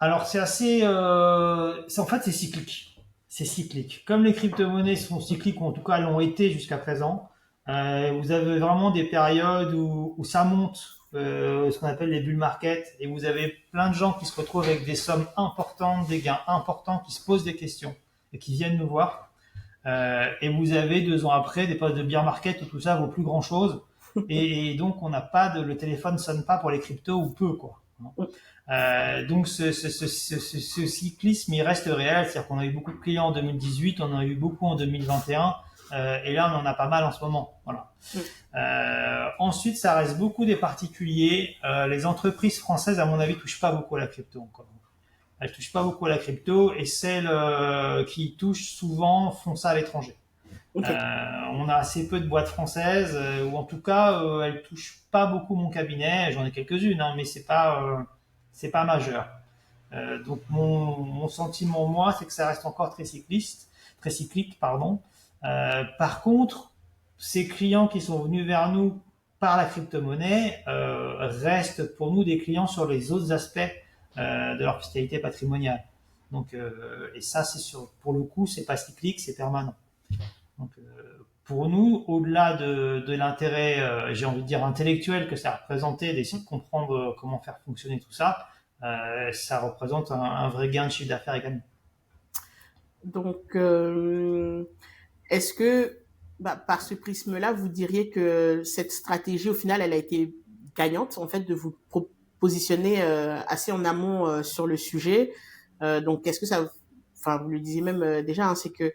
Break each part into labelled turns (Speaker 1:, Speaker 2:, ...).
Speaker 1: Alors c'est assez, en fait c'est cyclique. C'est cyclique. Comme les crypto-monnaies sont cycliques ou en tout cas l'ont été jusqu'à présent, vous avez vraiment des périodes où ça monte, ce qu'on appelle les bull market, et vous avez plein de gens qui se retrouvent avec des sommes importantes, des gains importants, qui se posent des questions et qui viennent nous voir. Et vous avez 2 ans après des périodes de bear market où tout ça vaut plus grand chose, et donc on n'a pas le téléphone sonne pas pour les cryptos ou peu quoi. Donc ce cyclisme il reste réel, c'est-à-dire qu'on a eu beaucoup de clients en 2018, on en a eu beaucoup en 2021, et là on en a pas mal en ce moment. Voilà. Ensuite, ça reste beaucoup des particuliers. Les entreprises françaises, à mon avis, touchent pas beaucoup à la crypto encore. Elles touchent pas beaucoup à la crypto, et celles qui touchent souvent font ça à l'étranger.
Speaker 2: Ok.
Speaker 1: On a assez peu de boîtes françaises, ou en tout cas, elles touchent pas beaucoup mon cabinet. J'en ai quelques-unes, hein, mais c'est pas majeur. Donc mon sentiment, moi, c'est que ça reste encore très cyclique, pardon. Par contre, ces clients qui sont venus vers nous par la crypto-monnaie restent pour nous des clients sur les autres aspects de leur fiscalité patrimoniale. Donc, et ça, pour le coup, c'est pas cyclique, c'est permanent. Donc, pour nous, au-delà de l'intérêt, j'ai envie de dire intellectuel que ça représentait, d'essayer de comprendre comment faire fonctionner tout ça, ça représente un vrai gain de chiffre d'affaires également.
Speaker 2: Donc, est-ce que, bah, par ce prisme-là, vous diriez que cette stratégie, au final, elle a été gagnante, en fait, de vous positionner assez en amont sur le sujet. Donc, est-ce que ça, enfin, vous le disiez même déjà, hein, c'est que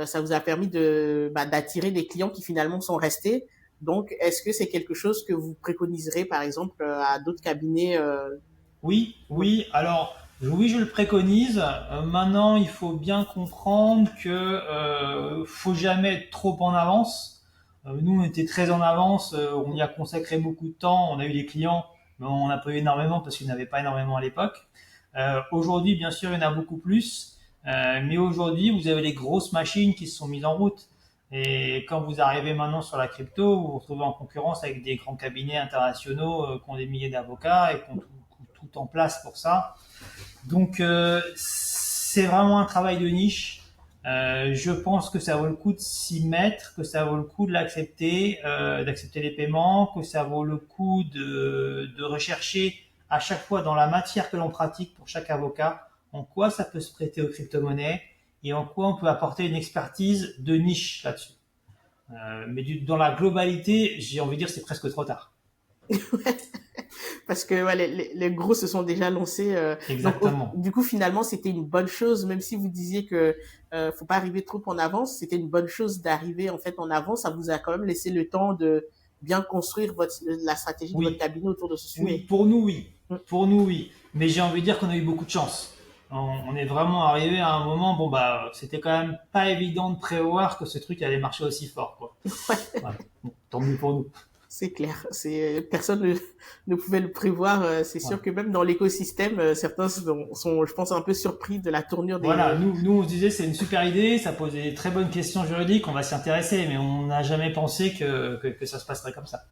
Speaker 2: ça vous a permis d'attirer des clients qui finalement sont restés. Donc, est-ce que c'est quelque chose que vous préconiserez, par exemple, à d'autres cabinets
Speaker 1: Oui,
Speaker 2: ouais.
Speaker 1: oui. Alors, oui, je le préconise. Maintenant, il faut bien comprendre que faut jamais être trop en avance. Nous, on était très en avance. On y a consacré beaucoup de temps. On a eu des clients, mais on n'a pas eu énormément parce qu'il n'y en avait pas énormément à l'époque. Aujourd'hui, bien sûr, il y en a beaucoup plus. Mais aujourd'hui, vous avez les grosses machines qui se sont mises en route. Et quand vous arrivez maintenant sur la crypto, vous vous retrouvez en concurrence avec des grands cabinets internationaux qui ont des milliers d'avocats et qui ont tout en place pour ça. Donc c'est vraiment un travail de niche. Je pense que ça vaut le coup de s'y mettre, que ça vaut le coup de l'accepter, d'accepter les paiements, que ça vaut le coup de rechercher à chaque fois dans la matière que l'on pratique pour chaque avocat, en quoi ça peut se prêter aux crypto-monnaies et en quoi on peut apporter une expertise de niche là-dessus. Mais dans la globalité, j'ai envie de dire c'est presque trop tard.
Speaker 2: Parce que ouais, les gros se sont déjà lancés. Donc,
Speaker 1: Exactement.
Speaker 2: du coup, finalement, c'était une bonne chose, même si vous disiez que faut pas arriver trop en avance. C'était une bonne chose d'arriver en fait en avance. Ça vous a quand même laissé le temps de bien construire la stratégie de votre
Speaker 1: Oui,
Speaker 2: cabinet autour de ce
Speaker 1: oui,
Speaker 2: sujet.
Speaker 1: pour nous, oui.
Speaker 2: Mm.
Speaker 1: Pour nous, oui. Mais j'ai envie de dire qu'on a eu beaucoup de chance. On est vraiment arrivé à un moment, bon bah, c'était quand même pas évident de prévoir que ce truc allait marcher aussi fort, quoi. Voilà. Bon, tant mieux pour nous.
Speaker 2: C'est clair. C'est personne ne pouvait le prévoir. C'est sûr
Speaker 1: Voilà.
Speaker 2: que même dans l'écosystème, certains sont, je pense, un peu surpris de la tournure
Speaker 1: Voilà,
Speaker 2: des.
Speaker 1: nous on se disait c'est une super idée, ça posait des très bonnes questions juridiques, on va s'y intéresser, mais on n'a jamais pensé que ça se passerait comme ça.